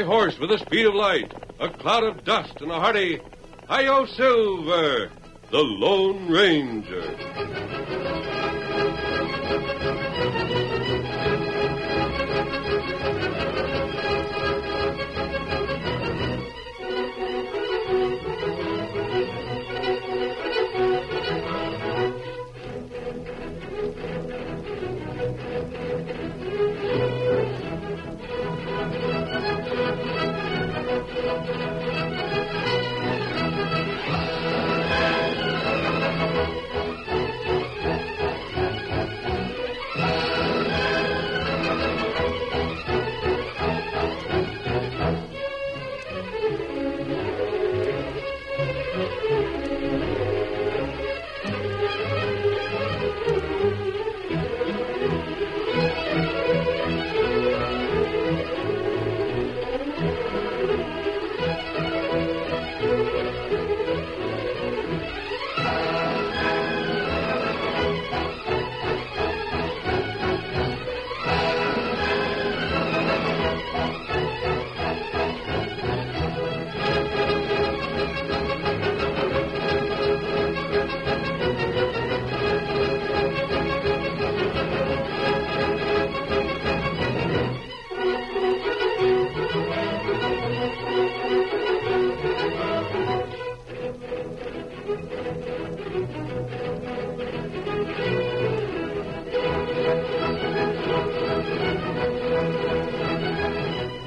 gray horse with the speed of light, a cloud of dust, and a hearty, Hi-Yo Silver, the Lone Ranger.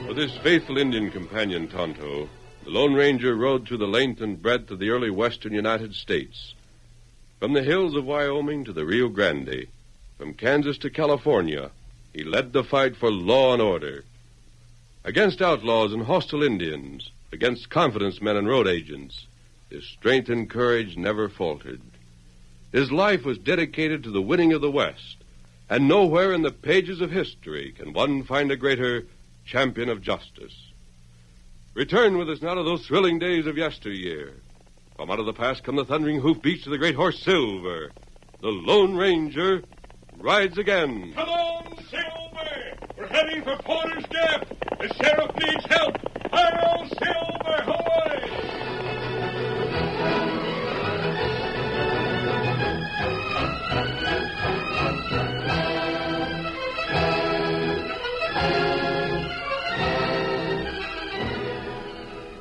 With his faithful Indian companion, Tonto, the Lone Ranger rode through the length and breadth of the early western United States. From the hills of Wyoming to the Rio Grande, from Kansas to California, he led the fight for law and order. Against outlaws and hostile Indians, against confidence men and road agents, his strength and courage never faltered. His life was dedicated to the winning of the West, and nowhere in the pages of history can one find a greater champion of justice. Return with us now to those thrilling days of yesteryear. From out of the past come the thundering hoofbeats of the great horse Silver. The Lone Ranger rides again. Come on, Silver! We're heading for Porter's Gap. The sheriff needs help. Hi-yo, Silver! Ahoy!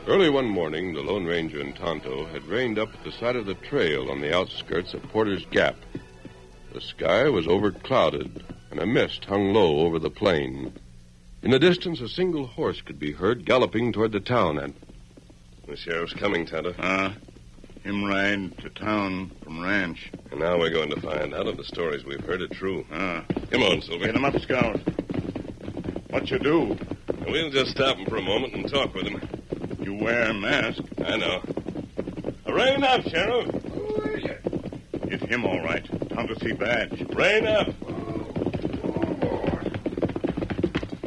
Early one morning, the Lone Ranger and Tonto had reined up at the side of the trail on the outskirts of Porter's Gap. The sky was overclouded, and a mist hung low over the plain. In the distance, a single horse could be heard galloping toward the town, and... The sheriff's coming, Tonto. Him ride to town from ranch. And now we're going to find out if the stories we've heard are true. Come on, Silver. Get him up, Scout. What you do? We'll just stop him for a moment and talk with him. You wear a mask. I know. Rein up, Sheriff. It's him, all right. Tonto see badge. Rein up.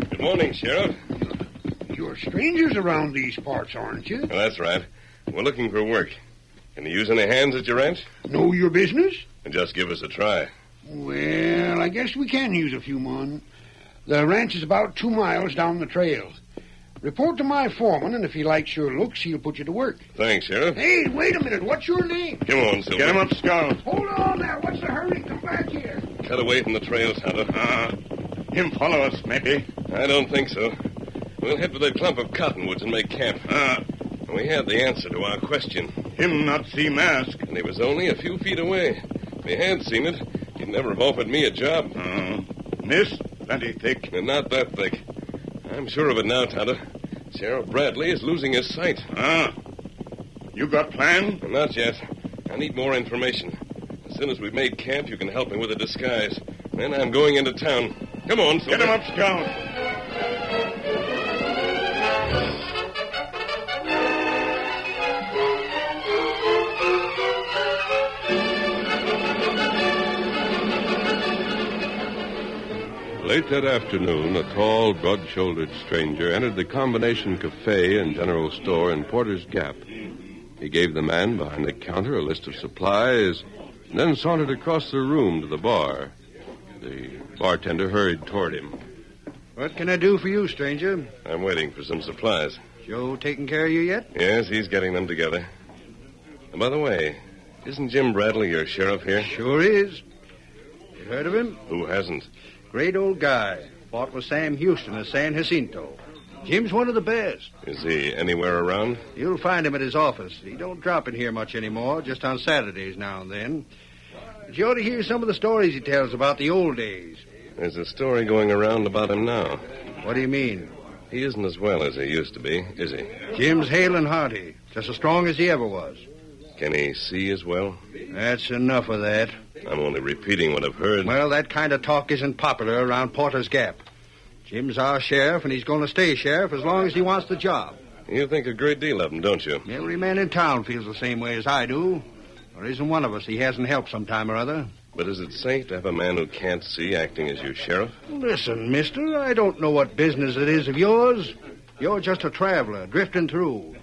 Good morning, Sheriff. You're strangers around these parts, aren't you? Well, that's right. We're looking for work. Can you use any hands at your ranch? Know your business? And just give us a try. Well, I guess we can use a few men. The ranch is about 2 miles down the trail. Report to my foreman, and if he likes your looks, he'll put you to work. Thanks, Sheriff. Hey, wait a minute. What's your name? Come on, Silver. Get him up, Scout. Hold on there. What's the hurry? Come back here. Cut away from the trail, Tonto. Him follow us, maybe. I don't think so. We'll head for the clump of cottonwoods and make camp. We had the answer to our question. Him not see mask. And he was only a few feet away. If he had seen it, he'd never have offered me a job. Mist plenty thick. And not that thick. I'm sure of it now, Tonto. Sheriff Bradley is losing his sight. You got plan? Not yet. I need more information. As soon as we've made camp, you can help me with a disguise. Then I'm going into town. Come on, Silver. Get him up, Scout. Late that afternoon, a tall, broad-shouldered stranger entered the Combination Cafe and General Store in Porter's Gap. He gave the man behind the counter a list of supplies, and then sauntered across the room to the bar. The bartender hurried toward him. What can I do for you, stranger? I'm waiting for some supplies. Joe taking care of you yet? Yes, he's getting them together. And by the way, isn't Jim Bradley your sheriff here? Sure is. You heard of him? Who hasn't? Great old guy. Fought with Sam Houston at San Jacinto. Jim's one of the best. Is he anywhere around? You'll find him at his office. He don't drop in here much anymore, just on Saturdays now and then. But you ought to hear some of the stories he tells about the old days. There's a story going around about him now. What do you mean? He isn't as well as he used to be, is he? Jim's hale and hearty, just as strong as he ever was. Can he see as well? That's enough of that. I'm only repeating what I've heard. Well, that kind of talk isn't popular around Porter's Gap. Jim's our sheriff, and he's going to stay sheriff as long as he wants the job. You think a great deal of him, don't you? Every man in town feels the same way as I do. There isn't one of us he hasn't helped sometime or other. But is it safe to have a man who can't see acting as your sheriff? Listen, mister, I don't know what business it is of yours. You're just a traveler, drifting through.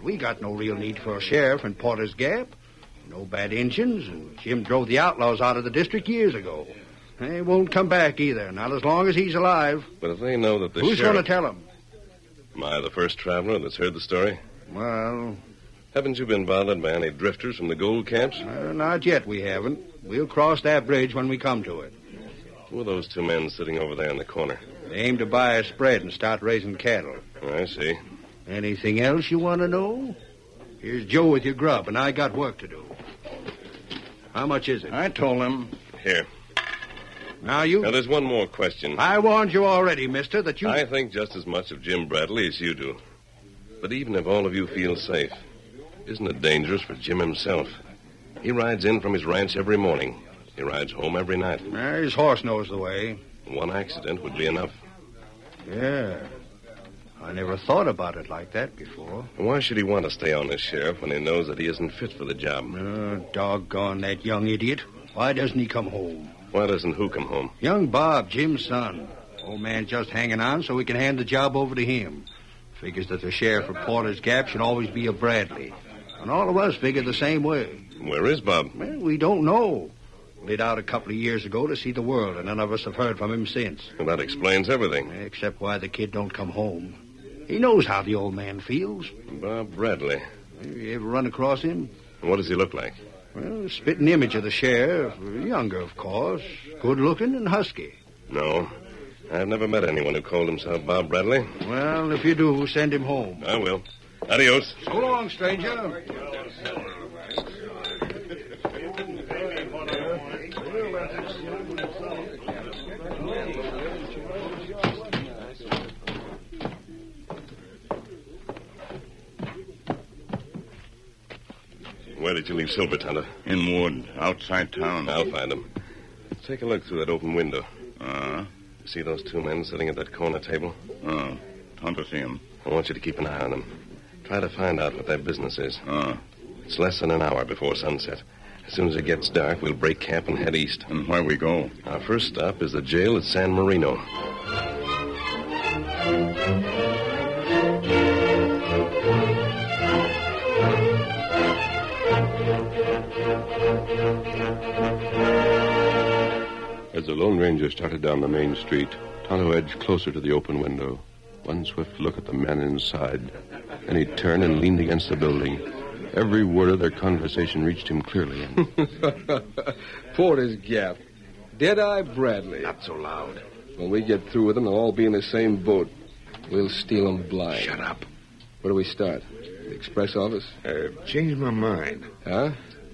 We got no real need for a sheriff in Porter's Gap. No bad Injuns, and Jim drove the outlaws out of the district years ago. They won't come back either, not as long as he's alive. But if they know that the Who's sheriff... going to tell them? Am I the first traveler that's heard the story? Well, Haven't you been bothered by any drifters from the gold camps? not yet we haven't. We'll cross that bridge when we come to it. Who are those two men sitting over there in the corner? They aim to buy a spread and start raising cattle. I see. Anything else you want to know? Here's Joe with your grub, and I got work to do. How much is it? I told him. Here. Now you... Now, there's one more question. I warned you already, mister, that you... I think just as much of Jim Bradley as you do. But even if all of you feel safe, isn't it dangerous for Jim himself? He rides in from his ranch every morning. He rides home every night. His horse knows the way. One accident would be enough. Yeah. I never thought about it like that before. Why should he want to stay on as sheriff when he knows that he isn't fit for the job? Doggone that young idiot. Why doesn't he come home? Why doesn't who come home? Young Bob, Jim's son. Old man just hanging on so we can hand the job over to him. Figures that the sheriff of Porter's Gap should always be a Bradley. And all of us figure the same way. Where is Bob? Well, we don't know. Lit out a couple of years ago to see the world, and none of us have heard from him since. Well, that explains everything. Except why the kid don't come home. He knows how the old man feels. Bob Bradley. You ever run across him? What does he look like? Well, a spitting image of the sheriff. Younger, of course. Good-looking and husky. No. I've never met anyone who called himself Bob Bradley. Well, if you do, send him home. I will. Adios. So long, stranger. Where did you leave Silver, Tonto? In Wood, outside town. I'll find him. Take a look through that open window. Uh-huh. See those two men sitting at that corner table? Oh, Tonto see him. I want you to keep an eye on them. Try to find out what their business is. It's less than an hour before sunset. As soon as it gets dark, we'll break camp and head east. And where we go? Our first stop is the jail at San Marino. As the Lone Ranger started down the main street, Tonto edged closer to the open window. One swift look at the men inside. Then he turned and leaned against the building. Every word of their conversation reached him clearly. Porter's Gap. Deadeye Bradley. Not so loud. When we get through with them, they'll all be in the same boat. We'll steal them blind. Shut up. Where do we start? The express office? Changed my mind. Huh?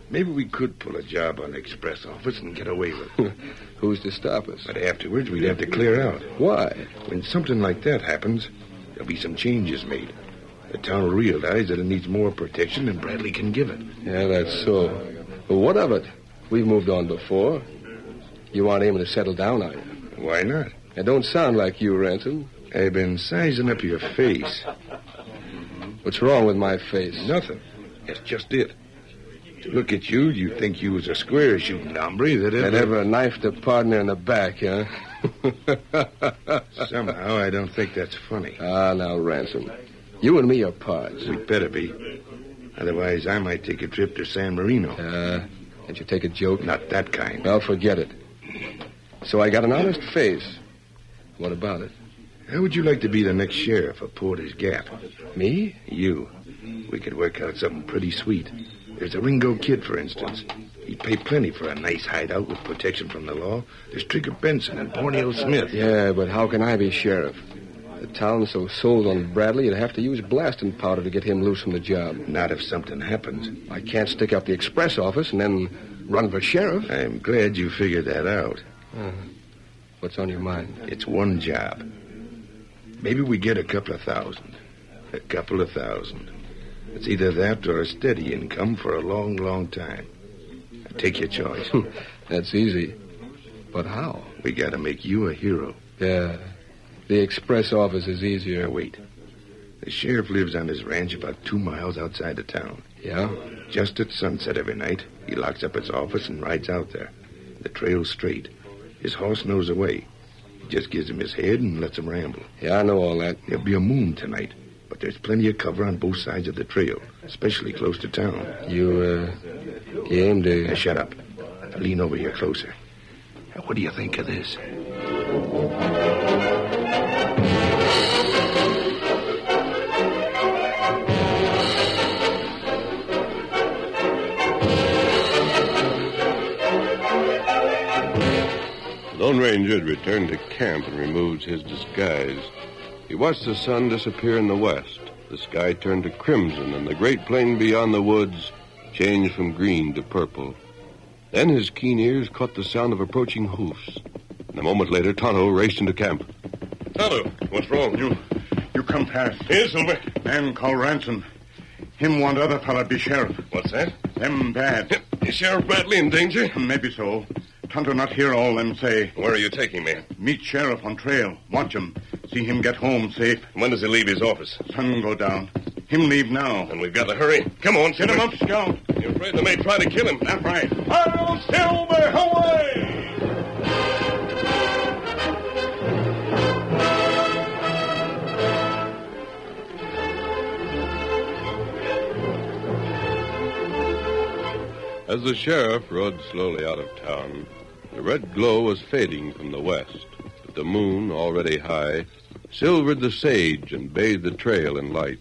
Maybe we could pull a job on the express office and get away with it. Who's to stop us? But afterwards, we'd have to clear out. Why? When something like that happens, there'll be some changes made. The town will realize that it needs more protection than Bradley can give it. Yeah, that's so. But what of it? We've moved on before. You aren't aiming to settle down, are you? Why not? It don't sound like you, Ransom. I've been sizing up your face. What's wrong with my face? Nothing. That's just it. To look at you, you'd think you was a square-shooting hombre that ever knifed a partner in the back, huh? Somehow, I don't think that's funny. Ah, now, Ransom. You and me are pards. We'd better be. Otherwise, I might take a trip to San Marino. Can't you take a joke? Not that kind. Well, forget it. So I got an honest face. What about it? How would you like to be the next sheriff of Porter's Gap? Me? You. We could work out something pretty sweet. There's a Ringo Kid, for instance. He'd pay plenty for a nice hideout with protection from the law. There's Trigger Benson and Borneo Smith. Yeah, but how can I be sheriff? The town's so sold on Bradley, you'd have to use blasting powder to get him loose from the job. Not if something happens. I can't stick up the express office and then run for sheriff. I'm glad you figured that out. What's on your mind? It's one job. Maybe we get a couple of thousand. A couple of thousand. It's either that or a steady income for a long, long time. Take your choice. That's easy. But how? We gotta make you a hero. Yeah. The express office is easier. Now, wait. The sheriff lives on his ranch about 2 miles outside of town. Yeah? Just at sunset every night, he locks up his office and rides out there. The trail's straight. His horse knows the way. He just gives him his head and lets him ramble. Yeah, I know all that. There'll be a moon tonight, but there's plenty of cover on both sides of the trail, especially close to town. You aim to... Now, shut up. Now, lean over here closer. Now, what do you think of this? The Lone Ranger had returned to camp and removed his disguise. He watched the sun disappear in the west. The sky turned to crimson, and the great plain beyond the woods changed from green to purple. Then his keen ears caught the sound of approaching hoofs. And a moment later, Tonto raced into camp. Tonto, what's wrong? You come past. Here, Silver. Man called Ransom. Him want other fella be sheriff. What's that? Them bad. Is Sheriff Bradley in danger? Maybe so. Tonto not hear all them say. Where are you taking me? Meet sheriff on trail. Watch him. See him get home safe. When does he leave his office? Sun go down. Him leave now. And we've got to hurry. Come on, Get Silver. him up, Scout. You're afraid they may try to kill him. That's right. Hail Silver, away! As the sheriff rode slowly out of town, the red glow was fading from the west, but the moon, already high, silvered the sage and bathed the trail in light.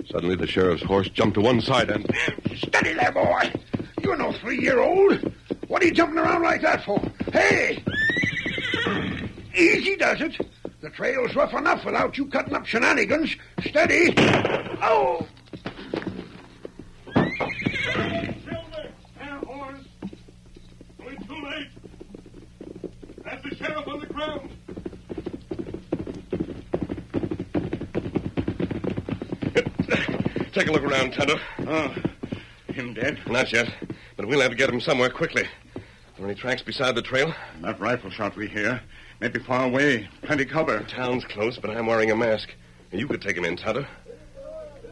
Suddenly, the sheriff's horse jumped to one side and... Steady there, boy. You're no 3-year-old. What are you jumping around like that for? Hey! Easy does it. The trail's rough enough without you cutting up shenanigans. Steady. Oh! Silver, there, horse. Only too late. That's the sheriff on the ground. Take a look around, Tonto. Him dead? Not yet, but we'll have to get him somewhere quickly. Are there any tracks beside the trail? That rifle shot we hear. Maybe far away. Plenty cover. The town's close, but I'm wearing a mask. You could take him in, Tonto.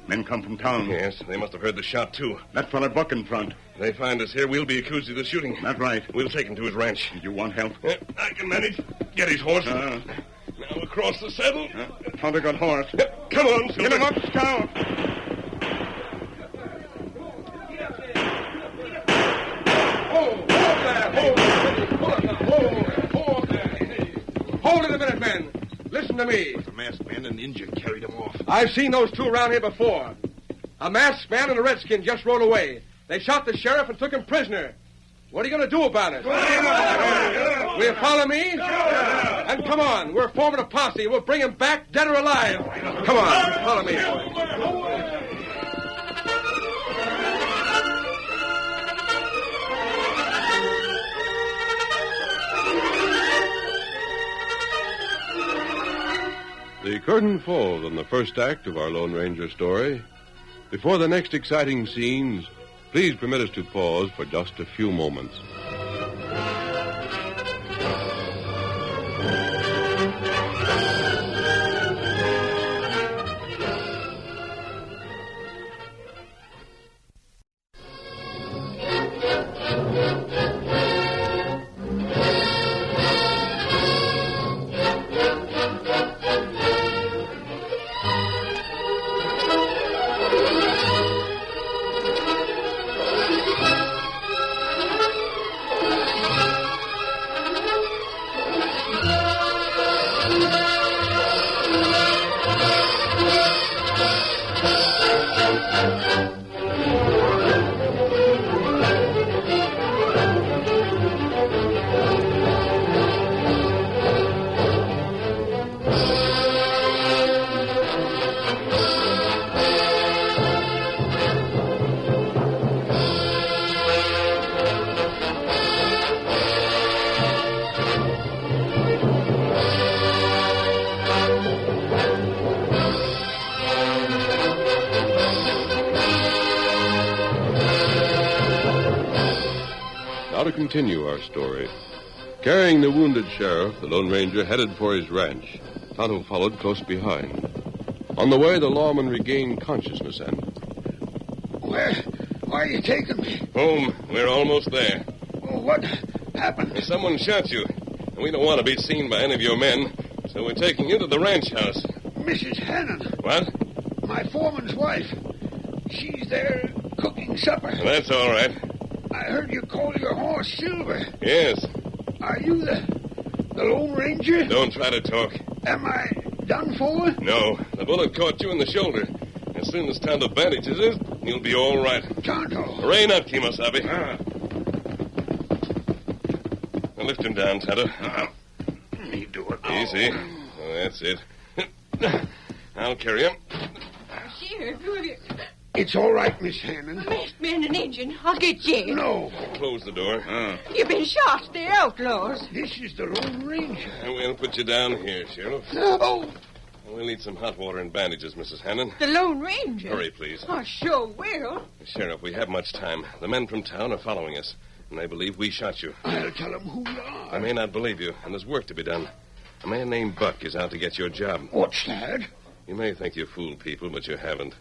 Men come from town. Yes, they must have heard the shot, too. That fella buck in front. If they find us here, we'll be accused of the shooting. That's right. We'll take him to his ranch. You want help? I can manage. Get his horse. Now across the saddle. Tonto got horse. Come on, Silver. Get him up, Scout. Hold it a minute, men. Listen to me. The masked man and the Indian carried him off. I've seen those two around here before. A masked man and a redskin just rode away. They shot the sheriff and took him prisoner. What are you going to do about it? Will you follow me? And come on. We're forming a posse. We'll bring him back, dead or alive. Come on. Follow me. The curtain falls on the first act of our Lone Ranger story. Before the next exciting scenes, please permit us to pause for just a few moments. Now to continue our story. Carrying the wounded sheriff, the Lone Ranger headed for his ranch. Tonto followed close behind. On the way, the lawman regained consciousness and... Where are you taking me? Home. We're almost there. Oh, what happened? Someone shot you, and we don't want to be seen by any of your men, so we're taking you to the ranch house. Mrs. Hannon, What? my foreman's wife. She's there cooking supper. That's all right. I heard you call your horse Silver. Yes. Are you the Lone Ranger? Don't try to talk. Am I done for? No. The bullet caught you in the shoulder. As soon as Tonto bandages it, you'll be all right. Tonto. Rain up, Kimosabe. Now lift him down, Tonto. Me do it. Easy. Oh, that's it. I'll carry him. Sheriff, who have you... It's all right, Miss Hannon. Masked man and Injun. I'll get you. No, Close the door. You've been shot. They're outlaws. this is the Lone Ranger. We'll put you down here, Sheriff. Oh, We'll need some hot water and bandages, Mrs. Hannon. The Lone Ranger. Hurry, please. I sure will. Sheriff, we have much time. The men from town are following us, and they believe we shot you. I'll tell them who you I are. may not believe you, and there's work to be done. A man named Buck is out to get your job. What's that? You may think you fooled people, but you haven't.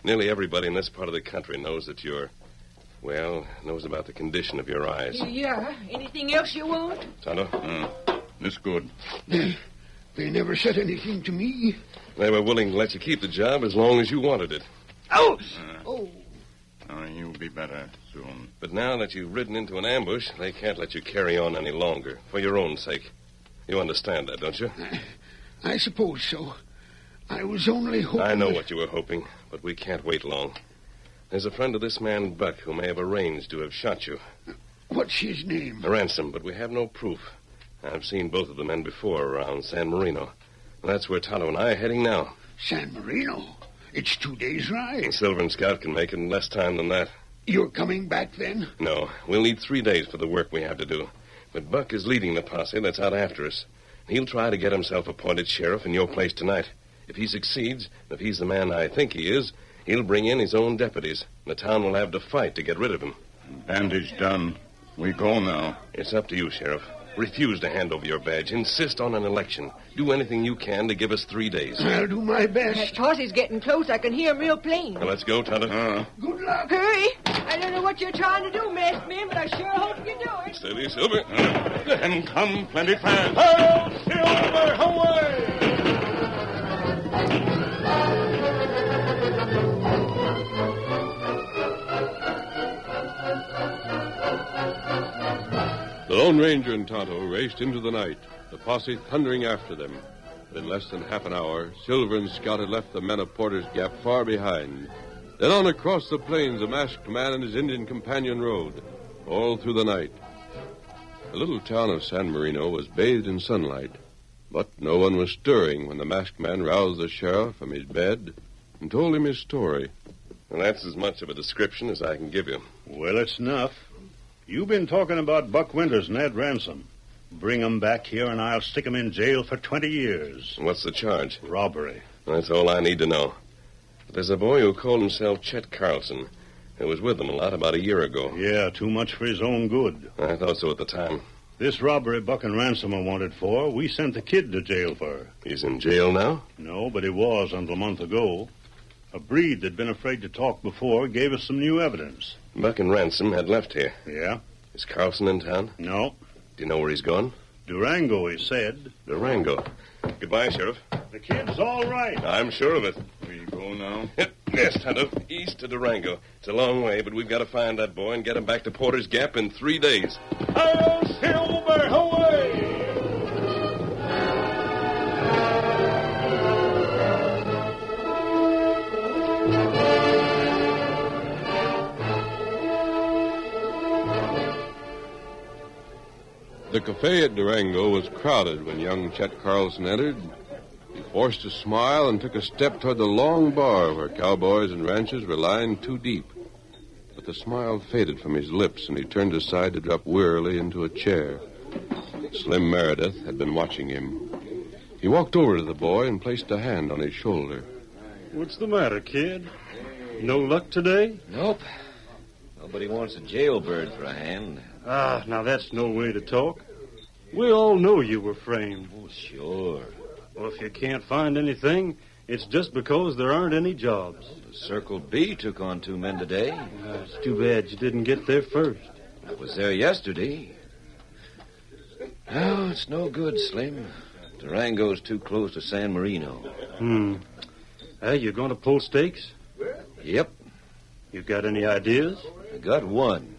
Nearly everybody in this part of the country knows that knows about the condition of your eyes. Here you are. Anything else you want? Tonto? This good. They never said anything to me. They were willing to let you keep the job as long as you wanted it. Oh! You'll be better soon. But now that you've ridden into an ambush, they can't let you carry on any longer, for your own sake. You understand that, don't you? I suppose so. I was only hoping... I know that- what you were hoping, but we can't wait long. There's a friend of this man, Buck, who may have arranged to have shot you. What's his name? A ransom, but we have no proof. I've seen both of the men before around San Marino. That's where Tonto and I are heading now. San Marino. It's 2 days' ride. The Silver and Scout can make it in less time than that. You're coming back then? No, we'll need 3 days for the work we have to do. But Buck is leading the posse that's out after us. He'll try to get himself appointed sheriff in your place tonight. If he succeeds, if he's the man I think he is, he'll bring in his own deputies. The town will have to fight to get rid of him. Bandage done. We go now. It's up to you, Sheriff. Refuse to hand over your badge. Insist on an election. Do anything you can to give us 3 days. I'll do my That best. posse's getting close. I can hear him real plain. Now, let's go, Tonto. Good luck. Hurry. I don't know what you're trying to do, masked man, but I sure hope you do it. Steady, Silver. And come plenty fast. Hail, Silver, away! The Lone Ranger and Tonto raced into the night, the posse thundering after them. But in less than half an hour, Silver and Scout had left the men of Porter's Gap far behind. Then on across the plains, a masked man and his Indian companion rode, all through the night. The little town of San Marino was bathed in sunlight, but no one was stirring when the masked man roused the sheriff from his bed and told him his story. Well, that's as much of a description as I can give you. Well, it's enough. You've been talking about Buck Winters and that ransom. Bring 'em back here, and I'll stick 'em in jail for 20 years. What's the charge? Robbery. That's all I need to know. But there's a boy who called himself Chet Carlson, who was with them a lot about a year ago. Yeah, too much for his own good. I thought so at the time. This robbery Buck and Ransom are wanted for, we sent the kid to jail for. He's in jail now? No, but he was until a month ago. A breed that'd been afraid to talk before gave us some new evidence. Buck and Ransom had left here. Yeah? Is Carlson in town? No. Do you know where he's gone? Durango, he said. Durango. Goodbye, Sheriff. The kid's all right. I'm sure of it. We go now. Yes, Tonto. East to Durango. It's a long way, but we've got to find that boy and get him back to Porter's Gap in 3 days. Hail, Silver, away! The cafe at Durango was crowded when young Chet Carlson entered. He forced a smile and took a step toward the long bar where cowboys and ranchers were lined 2 deep. But the smile faded from his lips, and he turned aside to drop wearily into a chair. Slim Meredith had been watching him. He walked over to the boy and placed a hand on his shoulder. What's the matter, kid? No luck today? Nope. Nobody wants a jailbird for a hand. Now that's no way to talk. We all know you were framed. Oh, sure. Well, if you can't find anything, it's just because there aren't any jobs. The Circle B took on 2 men today. It's too bad you didn't get there first. I was there yesterday. No, it's no good, Slim. Durango's too close to San Marino. Hey, you going to pull stakes? Yep. You got any ideas? I got one.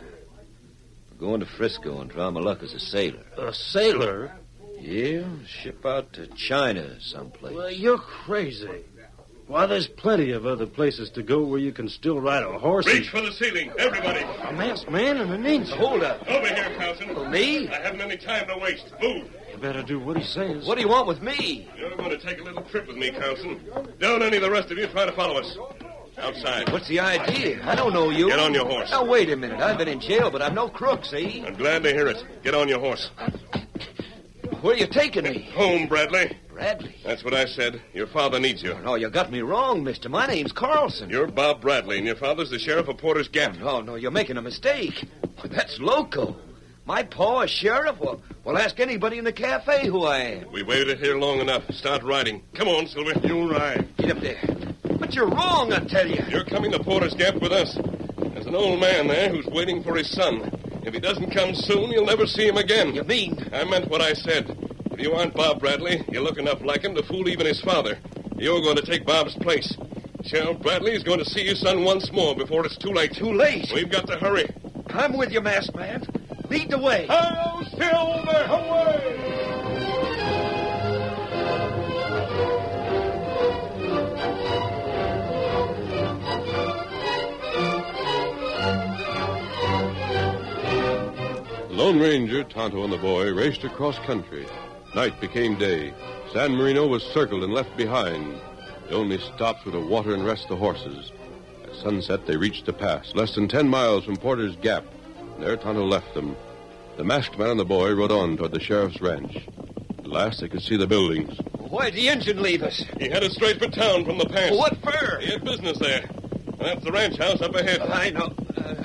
We're going to Frisco and try my luck as a sailor. A sailor? Yeah, ship out to China someplace. Well, you're crazy. Why, there's plenty of other places to go where you can still ride a horse. Reach for the ceiling, everybody. A masked man and a ninja. Hold up. Over here, Carlson. Me? I haven't any time to waste. Move. You better do what he says. What do you want with me? You're going to take a little trip with me, Carlson. Don't any of the rest of you try to follow us. Outside. What's the idea? I don't know you. Get on your horse. Now, wait a minute. I've been in jail, but I'm no crook, see? I'm glad to hear it. Get on your horse. Where are you taking me? Home, Bradley. Bradley? That's what I said. Your father needs you. No, you got me wrong, mister. My name's Carlson. You're Bob Bradley, and your father's the sheriff of Porter's Gap. No, you're making a mistake. That's loco. My pa is sheriff? Well, ask anybody in the cafe who I am. We waited here long enough. Start riding. Come on, Silver. You ride. Get up there. But you're wrong, I tell you. You're coming to Porter's Gap with us. There's an old man there who's waiting for his son. If he doesn't come soon, you'll never see him again. You mean? I meant what I said. If you aren't Bob Bradley, you look enough like him to fool even his father. You're going to take Bob's place. Sheriff Bradley is going to see your son once more before it's too late. Too late? We've got to hurry. I'm with you, masked man. Lead the way. Hail, Silver, away! The Lone Ranger, Tonto, and the boy raced across country. Night became day. San Marino was circled and left behind. The only stops were to water and rest the horses. At sunset, they reached a pass, less than 10 miles from Porter's Gap. And there Tonto left them. The masked man and the boy rode on toward the sheriff's ranch. At last, they could see the buildings. Why'd the engine leave us? He headed straight for town from the pass. What for? He had business there. That's the ranch house up ahead. I know.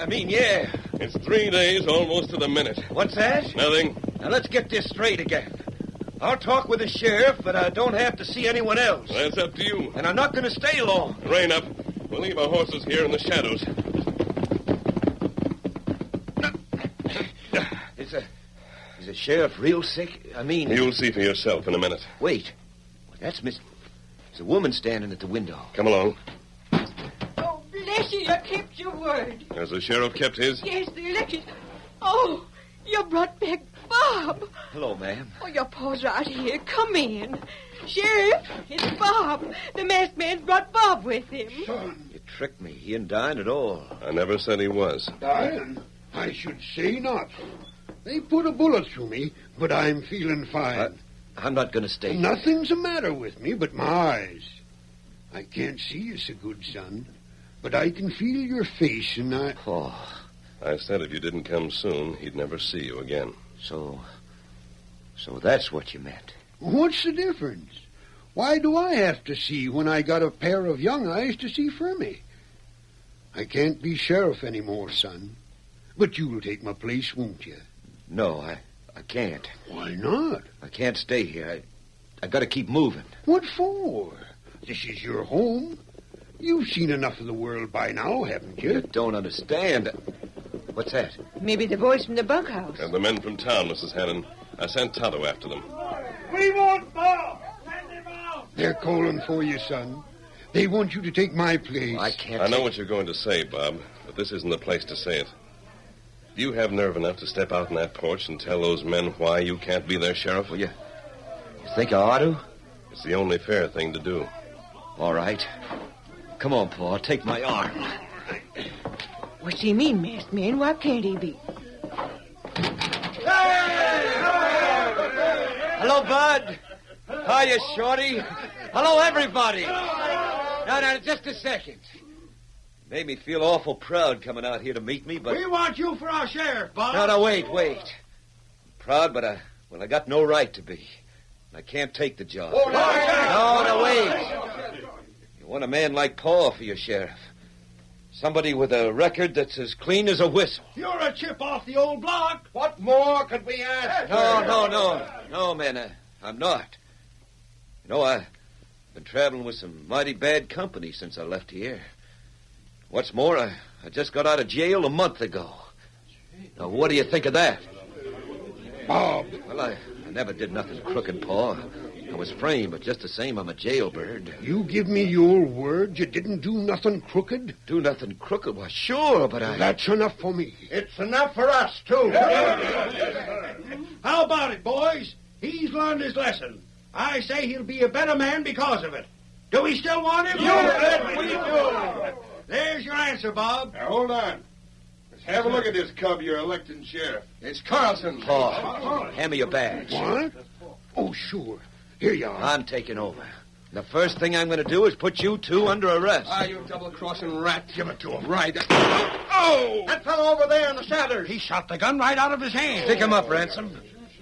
Yeah. It's 3 days almost to the minute. What's that? Nothing. Now, let's get this straight again. I'll talk with the sheriff, but I don't have to see anyone else. That's up to you. And I'm not going to stay long. Rein up. We'll leave our horses here in the shadows. Is the sheriff real sick? You'll see for yourself in a minute. Wait. That's Miss... There's a woman standing at the window. Come along. Oh, bless you, you kept your word. Has the sheriff kept his? Yes, the election. Oh, you brought back Bob. Hello, ma'am. Oh, your pa's right here. Come in. Sheriff, it's Bob. The masked man's brought Bob with him. Son. You tricked me. He ain't dying at all. I never said he was. Dying? I should say not. They put a bullet through me, but I'm feeling fine. I'm not going to stay. Nothing's the matter with me but my eyes. I can't see you so good, son, but I can feel your face, and I... Oh. I said if you didn't come soon, he'd never see you again. So that's what you meant. What's the difference? Why do I have to see when I got a pair of young eyes to see for me? I can't be sheriff anymore, son. But you'll take my place, won't you? No, I can't. Why not? I can't stay here. I got to keep moving. What for? This is your home. You've seen enough of the world by now, haven't you? You don't understand. What's that? Maybe the boys from the bunkhouse. And the men from town, Mrs. Hannon. I sent Tonto after them. We want Bob! Send him out! They're calling for you, son. They want you to take my place. I can't. I know what you're going to say, Bob, but this isn't the place to say it. Do you have nerve enough to step out on that porch and tell those men why you can't be their sheriff? Well, you think I ought to? It's the only fair thing to do. All right. Come on, Paul. Take my arm. What's he mean, masked man? Why can't he be? Hello, Bud. Hiya, Shorty. Hello, everybody. Now, just a second. Made me feel awful proud coming out here to meet me, but... We want you for our sheriff, Bob. No, wait. Proud, but Well, I got no right to be. I can't take the job. Oh, No, wait. You want a man like Paul for your sheriff. Somebody with a record that's as clean as a whistle. You're a chip off the old block. What more could we ask? No, man, I'm not. You know, I've been traveling with some mighty bad company since I left here. What's more, I just got out of jail a month ago. Now, what do you think of that? Bob. Well, I never did nothing crooked, Paul. I was framed, but just the same, I'm a jailbird. You give me your word you didn't do nothing crooked? Do nothing crooked? Why, sure, but I... That's enough for me. It's enough for us, too. How about it, boys? He's learned his lesson. I say he'll be a better man because of it. Do we still want him? You bet we do. There's your answer, Bob. Now, hold on. Let's have a look at this cub you're electing sheriff. It's Carlson. Paul, hand me your badge. What? Oh, sure. Here you are. I'm taking over. The first thing I'm going to do is put you two under arrest. You double-crossing rat. Give it to him. Right. Oh! That fellow over there in the shadows. He shot the gun right out of his hand. Pick him up, Ransom.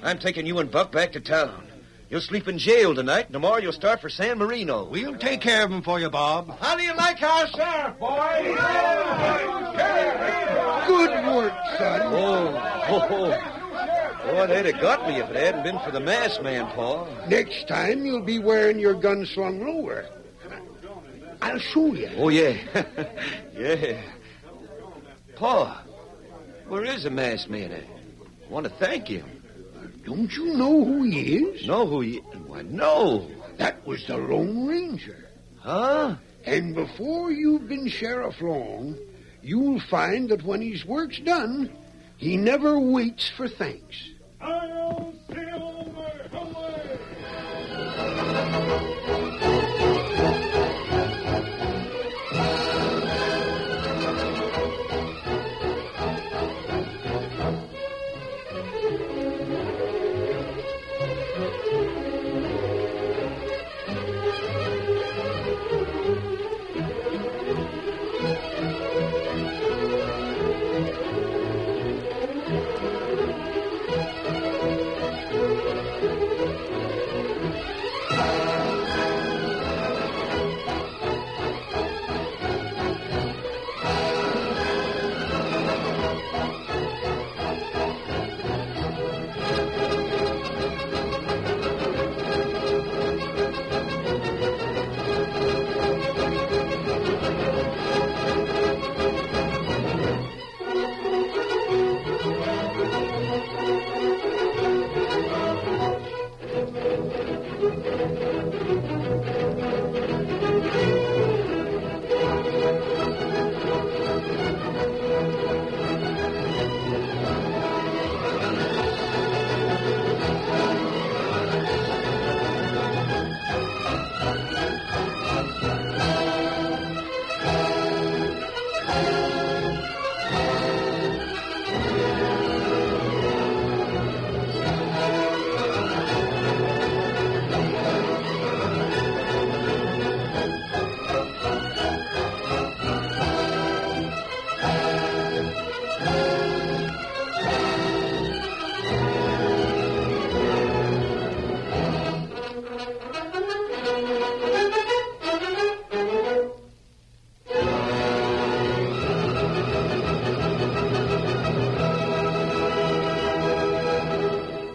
I'm taking you and Buck back to town. You'll sleep in jail tonight, and tomorrow you'll start for San Marino. We'll take care of him for you, Bob. How do you like our sheriff, boy? Good work, son. Oh. Boy, they'd have got me if it hadn't been for the masked man, Paul. Next time, you'll be wearing your gun slung lower. I'll show you. Oh, yeah. Yeah. Paul, where is the masked man? I want to thank him. Don't you know who he is? Know who he... Why, no. That was the Lone Ranger. Huh? And before you've been sheriff long, you'll find that when his work's done, he never waits for thanks.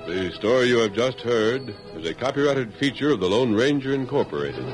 The story you have just heard is a copyrighted feature of the Lone Ranger Incorporated.